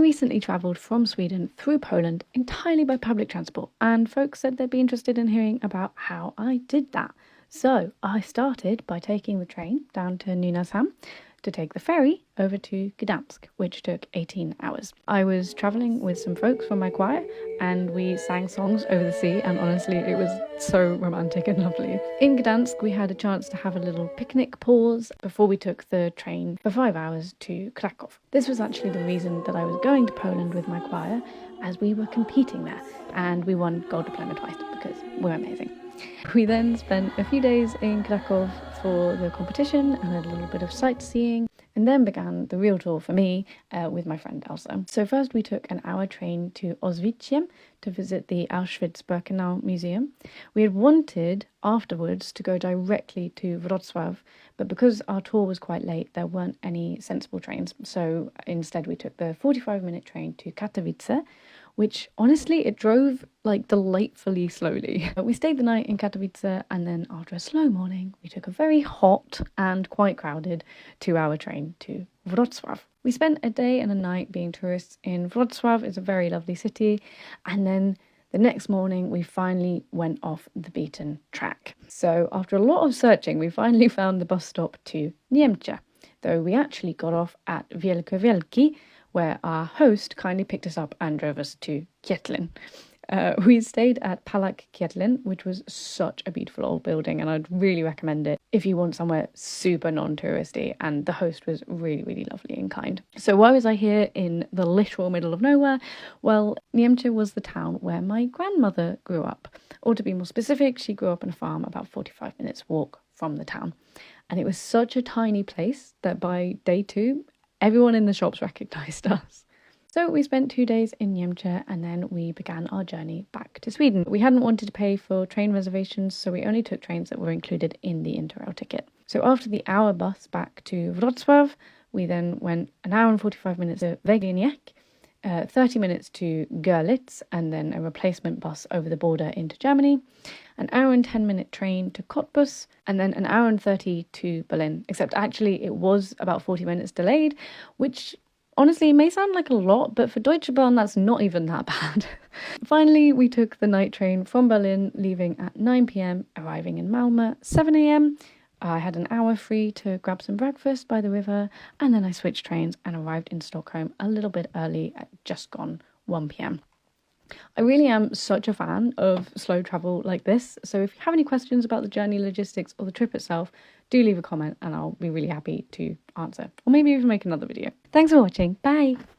recently travelled from Sweden through Poland entirely by public transport, and folks said they'd be interested in hearing about how I did that. So I started by taking the train down to Nynäshamn to take the ferry over to Gdansk, which took 18 hours. I was travelling with some folks from my choir and we sang songs over the sea, and honestly it was so romantic and lovely. In Gdansk we had a chance to have a little picnic pause before we took the train for 5 hours to Krakow. This was actually the reason that I was going to Poland with my choir, as we were competing there and we won gold diploma twice because we're amazing. We then spent a few days in Krakow for the competition and a little bit of sightseeing, and then began the real tour for me with my friend Elsa. So first we took an hour train to Oswiecim to visit the Auschwitz-Birkenau Museum. We had wanted afterwards to go directly to Wrocław, but because our tour was quite late, there weren't any sensible trains. So instead we took the 45-minute train to Katowice, which honestly it drove like delightfully slowly. We stayed the night in Katowice, and then after a slow morning we took a very hot and quite crowded 2-hour train to Wrocław. We spent a day and a night being tourists in Wrocław. It's a very lovely city, and then the next morning we finally went off the beaten track. So after a lot of searching we finally found the bus stop to Niemcze, though we actually got off at Wielkopolski, where our host kindly picked us up and drove us to Kietlin. We stayed at Palach Kietlin, which was such a beautiful old building, and I'd really recommend it if you want somewhere super non-touristy, and the host was really, really lovely and kind. So why was I here in the literal middle of nowhere? Well, Niemcze was the town where my grandmother grew up, or to be more specific, she grew up on a farm about 45 minutes walk from the town. And it was such a tiny place that by day 2, everyone in the shops recognised us. So we spent 2 days in Niemcze, and then we began our journey back to Sweden. We hadn't wanted to pay for train reservations, so we only took trains that were included in the Interrail ticket. So after the hour bus back to Wrocław, we then went an hour and 45 minutes to Węgieniec, 30 minutes to Görlitz, and then a replacement bus over the border into Germany, an hour and 10-minute train to Cottbus, and then an hour and 30 to Berlin, except actually it was about 40 minutes delayed, which honestly may sound like a lot, but for Deutsche Bahn that's not even that bad. Finally, we took the night train from Berlin, leaving at 9 p.m, arriving in Malmö 7 a.m. I had an hour free to grab some breakfast by the river, and then I switched trains and arrived in Stockholm a little bit early at just gone 1 p.m. I really am such a fan of slow travel like this, so if you have any questions about the journey logistics or the trip itself, do leave a comment and I'll be really happy to answer, or maybe even make another video. Thanks for watching, bye!